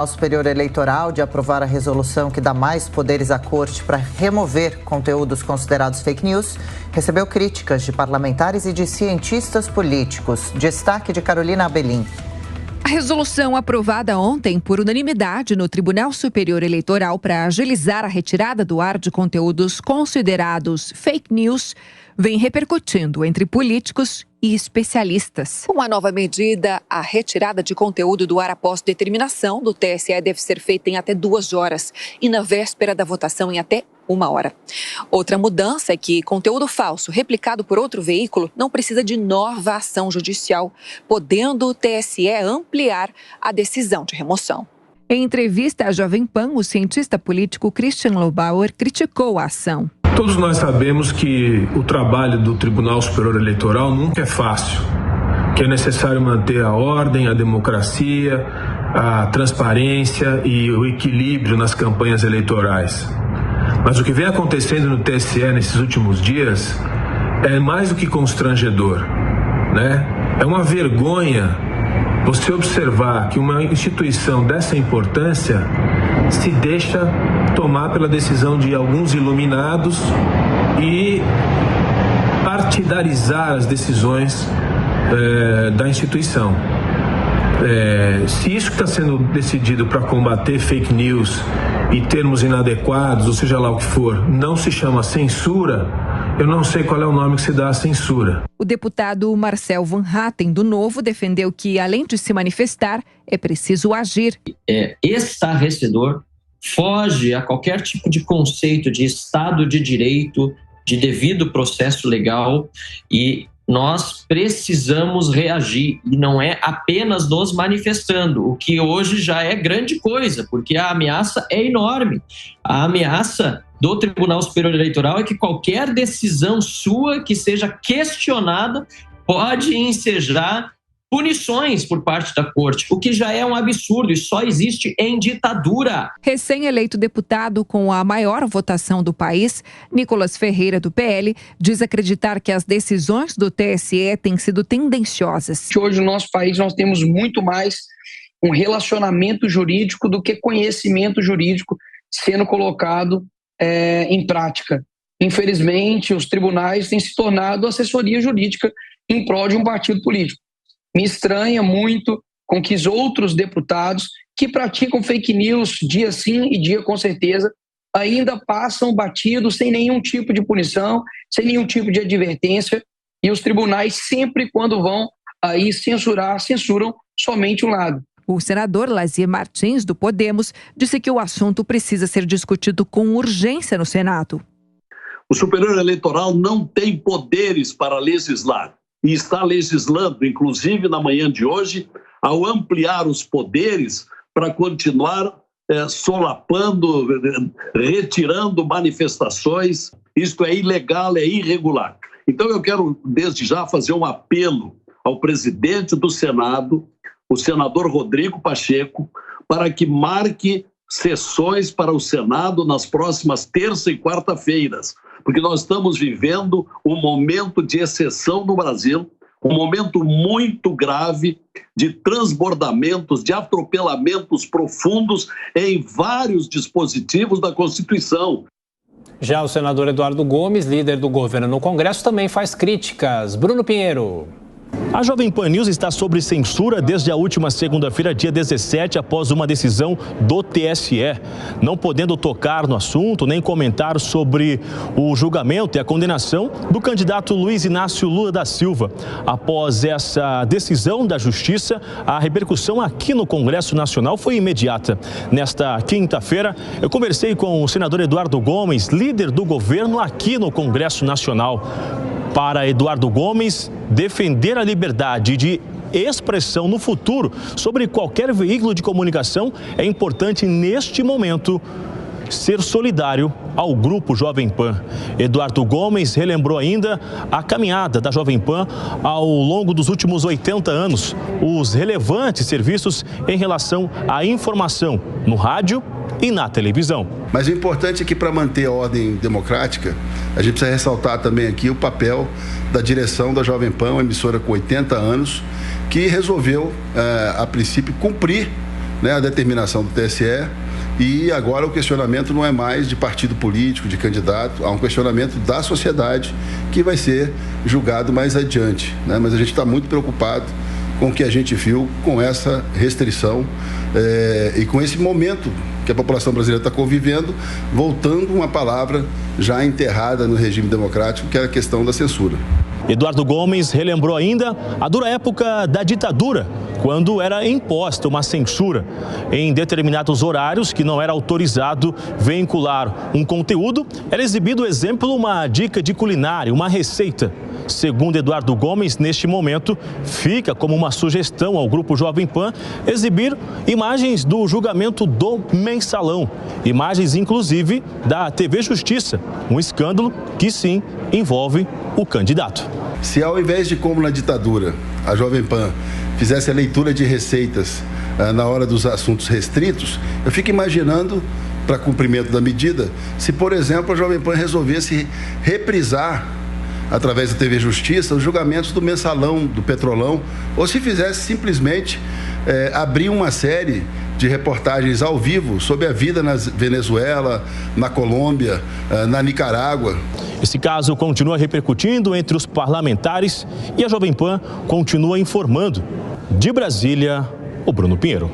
O Superior Eleitoral de aprovar a resolução que dá mais poderes à Corte para remover conteúdos considerados fake news, recebeu críticas de parlamentares e de cientistas políticos. Destaque de Carolina Abelim. A resolução aprovada ontem por unanimidade no Tribunal Superior Eleitoral para agilizar a retirada do ar de conteúdos considerados fake news vem repercutindo entre políticos e especialistas. Com a nova medida, a retirada de conteúdo do ar após determinação do TSE deve ser feita em até 2 horas e na véspera da votação em até 1 hora. Outra mudança é que conteúdo falso replicado por outro veículo não precisa de nova ação judicial, podendo o TSE ampliar a decisão de remoção. Em entrevista à Jovem Pan, o cientista político Christian Lobauer criticou a ação. Todos nós sabemos que o trabalho do Tribunal Superior Eleitoral nunca é fácil, que é necessário manter a ordem, a democracia, a transparência e o equilíbrio nas campanhas eleitorais. Mas o que vem acontecendo no TSE nesses últimos dias é mais do que constrangedor, né? É uma vergonha você observar que uma instituição dessa importância se deixa tomar pela decisão de alguns iluminados e partidarizar as decisões da instituição. Se isso que está sendo decidido para combater fake news e termos inadequados, ou seja lá o que for, não se chama censura, eu não sei qual é o nome que se dá à censura. O deputado Marcel Van Hatten, do Novo, defendeu que, além de se manifestar, é preciso agir. É estarrecedor, foge a qualquer tipo de conceito de Estado de Direito, de devido processo legal, e nós precisamos reagir, e não é apenas nos manifestando, o que hoje já é grande coisa, porque a ameaça é enorme. A ameaça do Tribunal Superior Eleitoral é que qualquer decisão sua que seja questionada pode ensejar punições por parte da Corte, o que já é um absurdo e só existe em ditadura. Recém-eleito deputado com a maior votação do país, Nicolas Ferreira, do PL, diz acreditar que as decisões do TSE têm sido tendenciosas. Hoje no nosso país nós temos muito mais um relacionamento jurídico do que conhecimento jurídico sendo colocado em prática. Infelizmente, os tribunais têm se tornado assessoria jurídica em prol de um partido político. Me estranha muito com que os outros deputados que praticam fake news dia sim e dia com certeza ainda passam batidos sem nenhum tipo de punição, sem nenhum tipo de advertência, e os tribunais sempre quando vão aí censuram somente um lado. O senador Lazier Martins, do Podemos, disse que o assunto precisa ser discutido com urgência no Senado. O Superior Eleitoral não tem poderes para legislar e está legislando, inclusive na manhã de hoje, ao ampliar os poderes para continuar solapando, retirando manifestações. Isto é ilegal, é irregular. Então eu quero desde já fazer um apelo ao presidente do Senado, o senador Rodrigo Pacheco, para que marque sessões para o Senado nas próximas terça e quarta-feiras, porque nós estamos vivendo um momento de exceção no Brasil, um momento muito grave de transbordamentos, de atropelamentos profundos em vários dispositivos da Constituição. Já o senador Eduardo Gomes, líder do governo no Congresso, também faz críticas. Bruno Pinheiro. A Jovem Pan News está sob censura desde a última segunda-feira, dia 17, após uma decisão do TSE, não podendo tocar no assunto nem comentar sobre o julgamento e a condenação do candidato Luiz Inácio Lula da Silva. Após essa decisão da Justiça, a repercussão aqui no Congresso Nacional foi imediata. Nesta quinta-feira, eu conversei com o senador Eduardo Gomes, líder do governo aqui no Congresso Nacional. Para Eduardo Gomes, defender a liberdade de expressão no futuro sobre qualquer veículo de comunicação é importante neste momento ser solidário ao Grupo Jovem Pan. Eduardo Gomes relembrou ainda a caminhada da Jovem Pan ao longo dos últimos 80 anos, os relevantes serviços em relação à informação no rádio e na televisão. Mas o importante é que, para manter a ordem democrática, a gente precisa ressaltar também aqui o papel da direção da Jovem Pan, uma emissora com 80 anos, que resolveu, a princípio, cumprir né, a determinação do TSE. E agora o questionamento não é mais de partido político, de candidato, há um questionamento da sociedade que vai ser julgado mais adiante, né? Mas a gente está muito preocupado com o que a gente viu com essa restrição e com esse momento que a população brasileira está convivendo, voltando uma palavra já enterrada no regime democrático, que é a questão da censura. Eduardo Gomes relembrou ainda a dura época da ditadura, quando era imposta uma censura em determinados horários que não era autorizado vincular um conteúdo, era exibido, exemplo, uma dica de culinária, uma receita. Segundo Eduardo Gomes, neste momento, fica como uma sugestão ao Grupo Jovem Pan exibir imagens do julgamento do Mensalão. Imagens, inclusive, da TV Justiça. Um escândalo que, sim, envolve o candidato. Se ao invés de, como na ditadura, a Jovem Pan fizesse a leitura de receitas na hora dos assuntos restritos, eu fico imaginando, para cumprimento da medida, se, por exemplo, a Jovem Pan resolvesse reprisar através da TV Justiça, os julgamentos do Mensalão, do Petrolão, ou se fizesse simplesmente abrir uma série de reportagens ao vivo sobre a vida na Venezuela, na Colômbia, na Nicarágua. Esse caso continua repercutindo entre os parlamentares e a Jovem Pan continua informando. De Brasília, o Bruno Pinheiro.